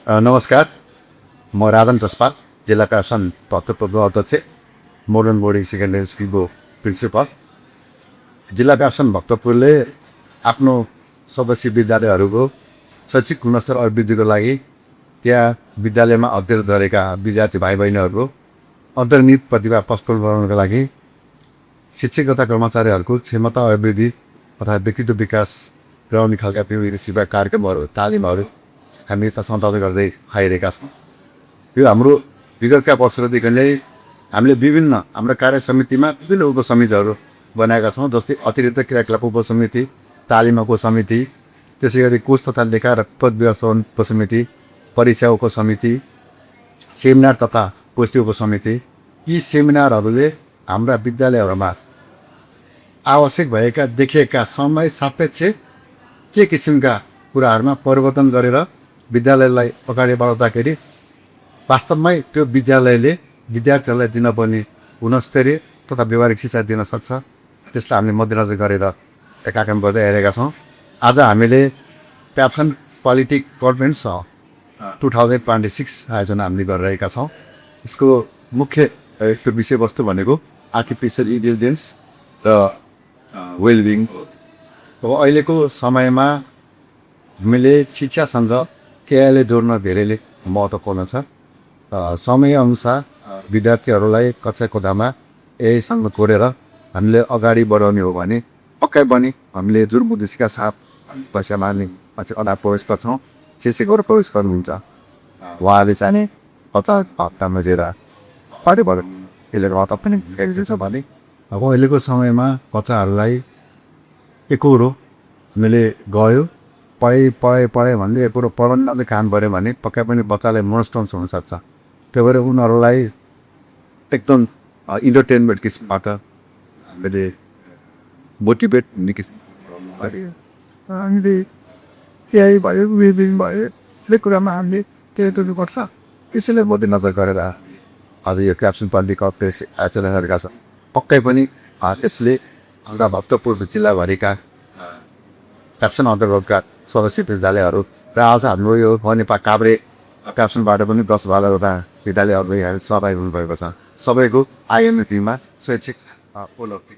नमस्कार, म राजन जसपाल, जिल्ला प्रशासन भक्तपुरको अध्यक्ष, मोडर्न बोर्डिङ सेकेन्डरी स्कुलको प्रिन्सिपल। जिल्ला प्रशासन भक्तपुरले आफ्नो सदस्य विद्यालयहरूको शैक्षिक गुणस्तर अभिवृद्धिको लागि त्यहाँ विद्यालयमा अध्ययन गरेका विद्यार्थी भाइ बहिनीहरूको अन्तर्निहित प्रतिभा प्रस्फुट गराउनका लागि शिक्षक तथा कर्मचारीहरूको क्षमता अभिवृद्धि तथा व्यक्तित्व विकास गराउने खालका विविध सेवा कार्यक्रमहरू तालिमहरू हामी यस्ता सञ्चालन गर्दै आइरहेका छौँ। यो हाम्रो विगतका वर्षहरूदेखि नै हामीले विभिन्न हाम्रो कार्य समितिमा विभिन्न उपसमितिहरू बनाएका छौँ, जस्तै अतिरिक्त क्रियाकलाप उपसमिति, तालिम उपसमिति, त्यसै गरी कोष तथा लेखा र पद व्यवस्थापन उपसमिति, परीक्षा उपसमिति, सेमिनार तथा गोष्ठी उपसमिति। यी सेमिनारहरूले हाम्रा विद्यालयहरूमा आवश्यक भएका देखिएका समय सापेक्ष के किसिमका कुराहरूमा परिवर्तन गरेर विद्यालयलाई अगाडि बढाउँदाखेरि वास्तवमै त्यो विद्यालयले विद्यार्थीहरूलाई दिन पर्ने गुणस्तरीय तथा व्यवहारिक शिक्षा दिन सक्छ, त्यसलाई हामीले मध्यनजर गरेर कार्यक्रम गर्दै आइरहेका छौँ। आज हामीले प्याप्सन पोलिटिक कन्फरेन्स 2026 आयोजना हामीले गरिरहेका छौँ। यसको मुख्य विषयवस्तु भनेको आर्टिफिसियल इन्टेलिजेन्स र वेलबिङ। अब अहिलेको समयमा हामीले शिक्षासँग एआईले जोड्न धेरैले महत्त्वपूर्ण छ। समयअनुसार विद्यार्थीहरूलाई कक्षा कोठामा एआईसँग जोडेर हामीले अगाडि बढाउने हो भने पक्कै पनि हामीले जुन उद्देश्यका साथ पैसा मार्ने अगाडि प्रवेश गर्छौँ, शिक्षकहरू प्रवेश गर्नुहुन्छ, उहाँले चाहिँ हतार हप्तामा जेर पार्टीबाट यसले गर्दा पनि छ भने अब अहिलेको समयमा बच्चाहरूलाई एकरो हामीले गयो पढाइ भन्दै कुरो पढाउनले काम गऱ्यो भने पक्कै पनि बच्चालाई मोनोस्टोन्स हुनसक्छ। त्यही भएर उनीहरूलाई एकदम इन्टरटेनमेन्ट किसिमबाट हामीले मोटिभेट हुने किसिम हामीले एआई भयो, वेबिङ भयो, हरेक कुरामा हामीले त्यही गर्नुपर्छ। त्यसैले मध्यनजर गरेर आज यो क्याप्सन पोलिटिक आयोजना गरेका छ। पक्कै पनि यसले हाम्रा भक्तपुर जिल्लाभरिका क्याप्सन अन्तर्गतका सदस्य विद्यालयहरू र आज हाम्रो यो नेपाल काभ्रे क्याप्सनबाट पनि 10-12वटा विद्यालयहरू सहभागी हुनुभएको छ। सबैको आइएमएफमा शैक्षिक उपलब्धि